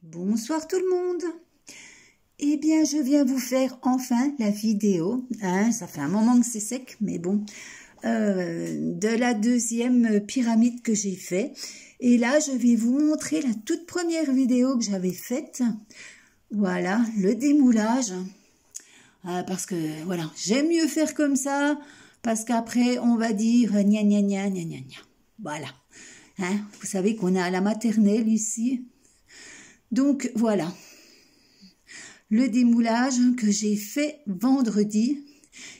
Bonsoir tout le monde. Eh bien, je viens vous faire enfin la vidéo, ça fait un moment que c'est sec, mais bon, de la deuxième pyramide que j'ai fait. Et là, je vais vous montrer la toute première vidéo que j'avais faite. Voilà, le démoulage. Parce que, voilà, j'aime mieux faire comme ça, parce qu'après, on va dire gna gna gna gna gna gna. Voilà. Vous savez qu'on est à la maternelle ici. Donc, voilà. Le démoulage que j'ai fait vendredi.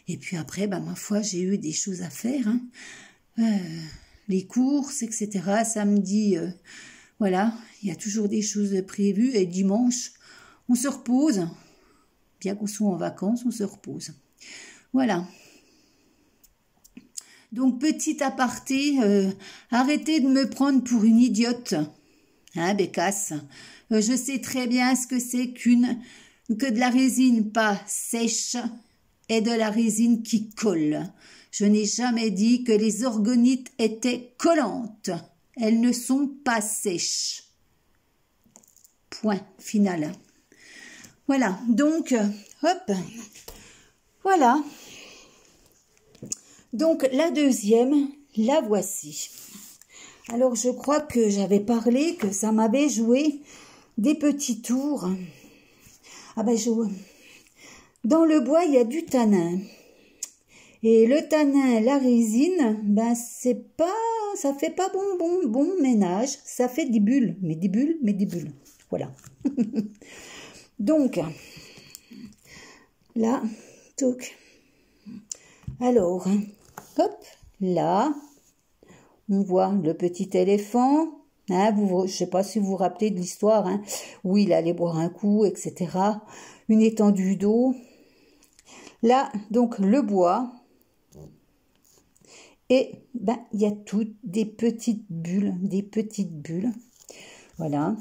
Et puis après, ma foi, j'ai eu des choses à faire. Les courses, etc. Samedi, voilà, il y a toujours des choses prévues. Et dimanche, on se repose. Bien qu'on soit en vacances, on se repose. Voilà. Donc, petit aparté, arrêtez de me prendre pour une idiote. Bécasse. Je sais très bien ce que c'est que de la résine pas sèche et de la résine qui colle. Je n'ai jamais dit que les orgonites étaient collantes. Elles ne sont pas sèches. Point final. Voilà, donc, hop, voilà. Donc, la deuxième, la voici. Alors, je crois que j'avais parlé que ça m'avait joué des petits tours. Dans le bois, il y a du tanin. Et le tanin, la résine, ça fait pas bon ménage. Ça fait des bulles, mais des bulles. Voilà. Donc, là, touc. Alors, hop, là, on voit le petit éléphant. Je ne sais pas si vous vous rappelez de l'histoire, où il allait boire un coup, etc. Une étendue d'eau. Là, donc, le bois. Et, il y a toutes des petites bulles. Voilà.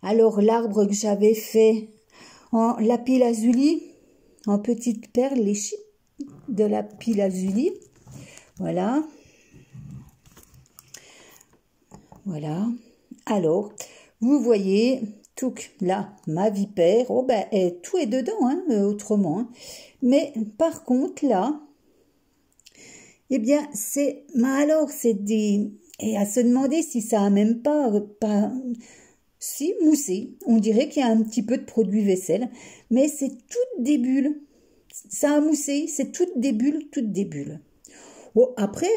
Alors, l'arbre que j'avais fait en lapis lazuli, en petites perles, les chips de lapis lazuli. Voilà. Voilà. Alors, vous voyez, tout là, ma vipère, tout est dedans, autrement. Mais par contre, là, eh bien, c'est des... Et à se demander si ça a même pas si, moussé. On dirait qu'il y a un petit peu de produit vaisselle, mais c'est toutes des bulles. Ça a moussé, c'est toutes des bulles. Bon, après,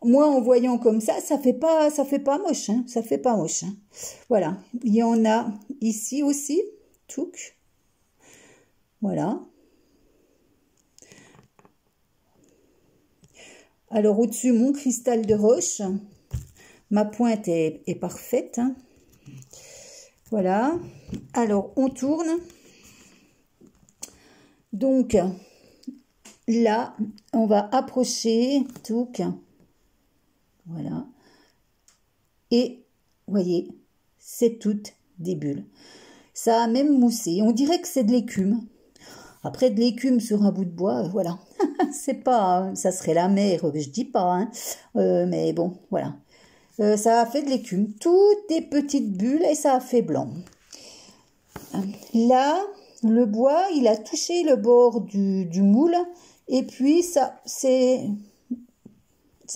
moi, en voyant comme ça fait pas moche, ça fait pas moche. Voilà, il y en a ici aussi, touc. Voilà. Alors, au-dessus, mon cristal de roche. Ma pointe est parfaite. Voilà. Alors, on tourne. Donc, là, on va approcher, touc. Voilà. Et, voyez, c'est toutes des bulles. Ça a même moussé. On dirait que c'est de l'écume. Après, de l'écume sur un bout de bois, voilà. C'est pas, ça serait la mer, je dis pas, mais bon, voilà. Ça a fait de l'écume. Toutes des petites bulles et ça a fait blanc. Là, le bois, il a touché le bord du moule. Et puis, ça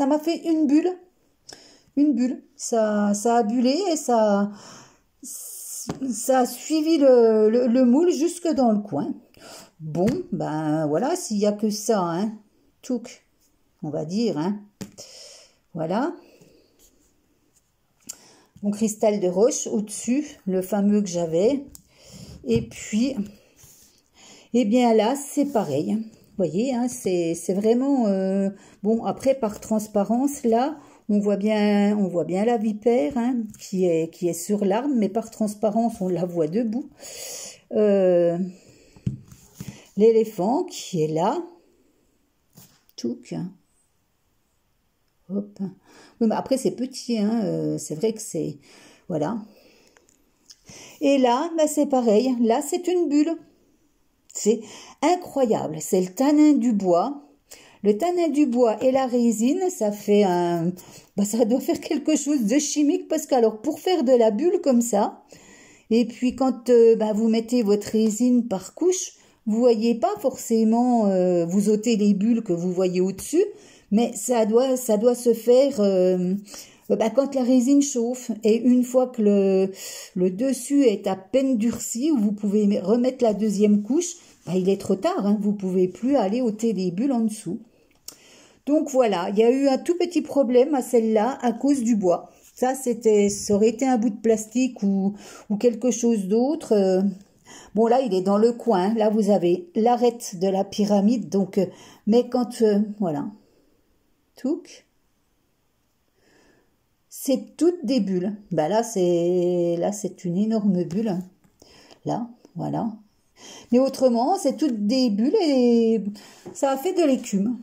m'a fait une bulle. Ça a bullé et ça a suivi le moule jusque dans le coin. Bon, voilà, s'il n'y a que ça, touc, on va dire, Voilà. Mon cristal de roche au-dessus, le fameux que j'avais. Et puis, eh bien là, c'est pareil. Vous voyez, c'est vraiment... bon, après, par transparence, là, on voit bien la vipère qui est sur l'arbre, mais par transparence, on la voit debout. L'éléphant qui est là. Touc. Hop. Oui, mais après, c'est petit, c'est vrai que c'est... Voilà. Et là, c'est pareil. Là, c'est une bulle. C'est incroyable. C'est le tanin du bois. Le tanin du bois et la résine, ça fait un... ça doit faire quelque chose de chimique parce que alors pour faire de la bulle comme ça, et puis quand vous mettez votre résine par couche, vous voyez pas forcément, vous ôtez les bulles que vous voyez au-dessus, mais ça doit se faire quand la résine chauffe. Et une fois que le dessus est à peine durci, vous pouvez remettre la deuxième couche, il est trop tard, hein, vous pouvez plus aller ôter les bulles en dessous. Donc voilà, il y a eu un tout petit problème à celle-là à cause du bois. Ça aurait été un bout de plastique ou quelque chose d'autre. Bon, là, il est dans le coin. Là, vous avez l'arête de la pyramide. Donc, mais quand... voilà. Touc. C'est toutes des bulles. Là, c'est une énorme bulle. Là, voilà. Mais autrement, c'est toutes des bulles et ça a fait de l'écume.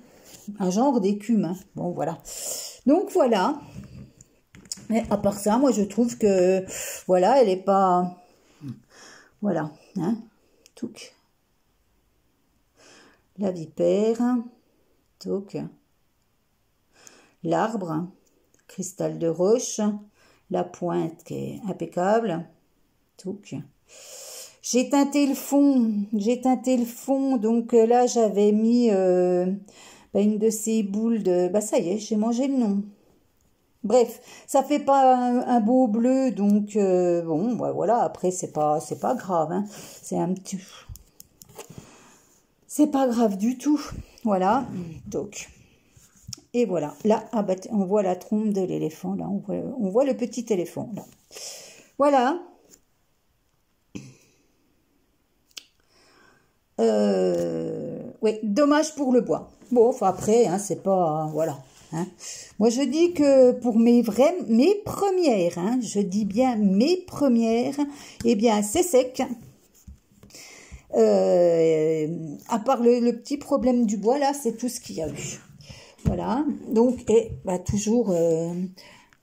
Un genre d'écume. Hein. Bon, voilà. Donc, voilà. Mais à part ça, moi, je trouve que... Voilà, elle est pas... Voilà, hein, touc. La vipère, touc. L'arbre, cristal de roche, la pointe qui est impeccable, touc. J'ai teinté le fond, donc là j'avais mis une de ces boules de... ça y est, j'ai mangé le nom. Bref, ça fait pas un beau bleu, donc bon, voilà. Après, c'est pas grave, hein. C'est un petit, c'est pas grave du tout. Voilà. Donc, et voilà. Là, on voit la trompe de l'éléphant. Là, on voit le petit éléphant. Là. Voilà. Oui, dommage pour le bois. Bon, enfin après, hein, c'est pas, voilà. Hein. Moi, je dis que pour mes premières, hein, je dis bien mes premières, eh bien, c'est sec. À part le petit problème du bois, là, c'est tout ce qu'il y a eu. Voilà. Donc, et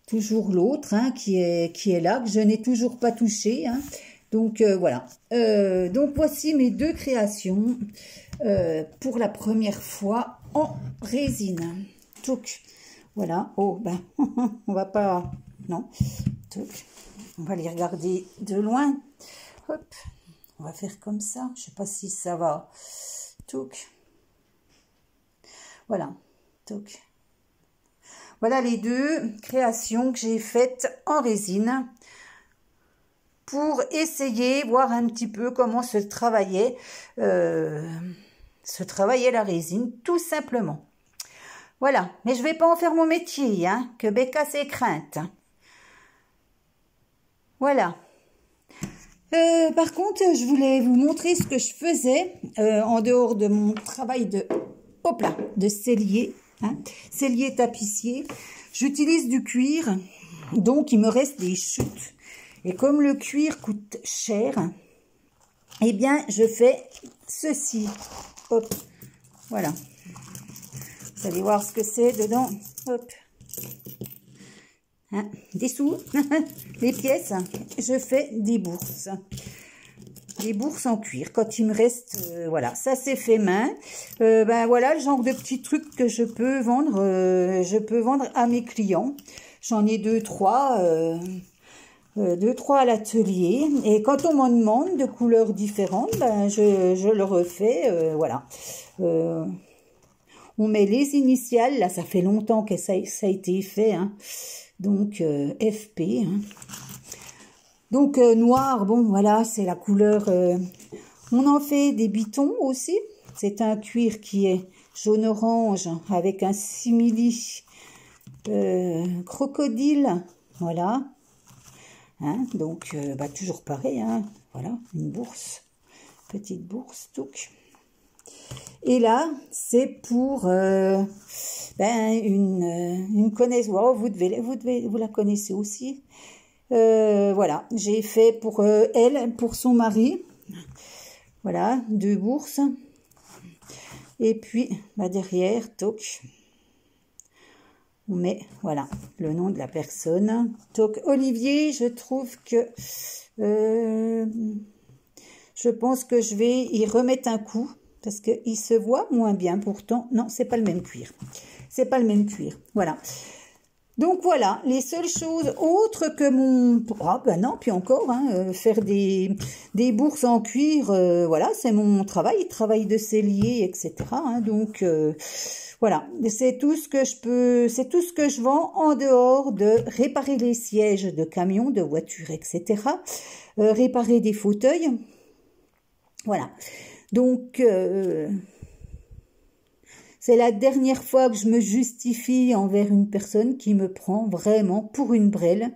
toujours l'autre, hein, qui est là, que je n'ai toujours pas touché. Hein. Donc, voilà. Donc, voici mes deux créations pour la première fois en résine. Touc. Voilà. Oh, on va pas... Non. Touc. On va les regarder de loin. Hop. On va faire comme ça. Je sais pas si ça va. Touc. Voilà. Touc. Voilà les deux créations que j'ai faites en résine pour essayer, voir un petit peu comment se travaillait la résine, tout simplement. Voilà, mais je vais pas en faire mon métier, hein, que Becca c'est crainte. Voilà. Par contre, je voulais vous montrer ce que je faisais en dehors de mon travail de sellier, hein, sellier tapissier. J'utilise du cuir, donc il me reste des chutes. Et comme le cuir coûte cher, eh bien, je fais ceci. Hop, voilà. Vous allez voir ce que c'est dedans. Hop. Hein, des sous, les pièces. Je fais des bourses. Des bourses en cuir. Quand il me reste, voilà, ça c'est fait main. Voilà le genre de petits trucs que je peux vendre. Je peux vendre à mes clients. J'en ai deux, trois à l'atelier. Et quand on m'en demande de couleurs différentes, je le refais. Voilà. On met les initiales, là ça fait longtemps que ça a été fait, hein. Donc FP. Hein. Donc noir, bon voilà, c'est la couleur. On en fait des bitons aussi. C'est un cuir qui est jaune-orange avec un simili crocodile. Voilà. Hein, donc toujours pareil. Hein. Voilà, une bourse. Petite bourse, touc. Et là, c'est pour une connaissance. Vous la connaissez aussi. Voilà, j'ai fait pour elle, pour son mari. Voilà, deux bourses. Et puis, derrière, toc, on met, voilà, le nom de la personne. Toc, Olivier, je trouve que... je pense que je vais y remettre un coup. parce qu'il se voit moins bien pourtant. Non, c'est pas le même cuir. C'est pas le même cuir. Voilà. Donc voilà, les seules choses autres que mon... Ah ben non, puis encore, hein, faire des bourses en cuir, voilà, c'est mon travail de sellier, etc. Hein, donc voilà, c'est tout ce que je peux, c'est tout ce que je vends en dehors de réparer les sièges de camions, de voitures, etc. Réparer des fauteuils. Voilà. Donc... c'est la dernière fois que je me justifie envers une personne qui me prend vraiment pour une brêle.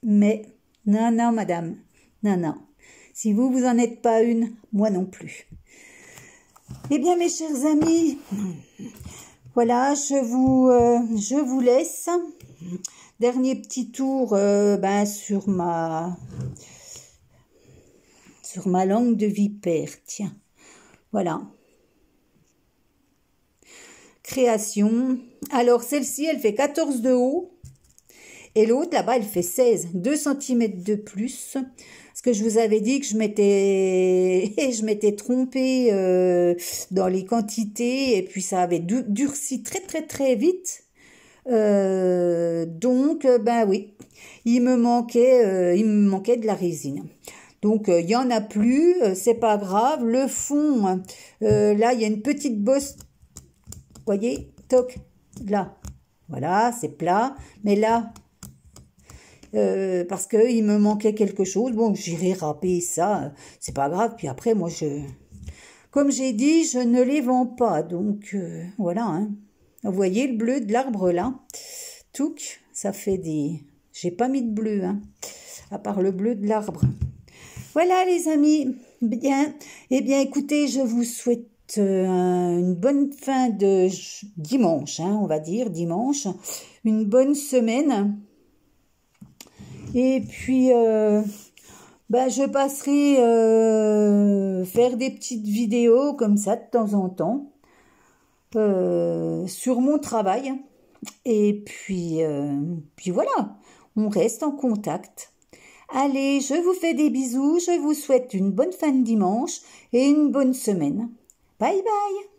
Mais non, non, madame, non, non. Si vous en êtes pas une, moi non plus. Eh bien, mes chers amis, voilà, je vous laisse. Dernier petit tour sur ma langue de vipère. Tiens, voilà. Création. Alors, celle-ci, elle fait 14 de haut. Et l'autre, là-bas, elle fait 16. 2 cm de plus. Parce que je vous avais dit que je m'étais trompée dans les quantités. Et puis, ça avait durci très, très, très vite. Donc, oui. Il me manquait de la résine. Donc, il n'y en a plus. C'est pas grave. Le fond, là, il y a une petite bosse. Voyez, toc, là, voilà, c'est plat, mais là, parce que il me manquait quelque chose, bon, j'irai râper ça, c'est pas grave, puis après, moi, comme j'ai dit, je ne les vends pas, donc, voilà, hein. Vous voyez le bleu de l'arbre, là, touc, ça fait j'ai pas mis de bleu, hein, à part le bleu de l'arbre. Voilà, les amis, bien, eh bien, écoutez, je vous souhaite une bonne fin de dimanche, hein, on va dire dimanche, une bonne semaine, et puis je passerai faire des petites vidéos comme ça de temps en temps sur mon travail, et puis voilà, on reste en contact. Allez, je vous fais des bisous, je vous souhaite une bonne fin de dimanche et une bonne semaine. Bye bye.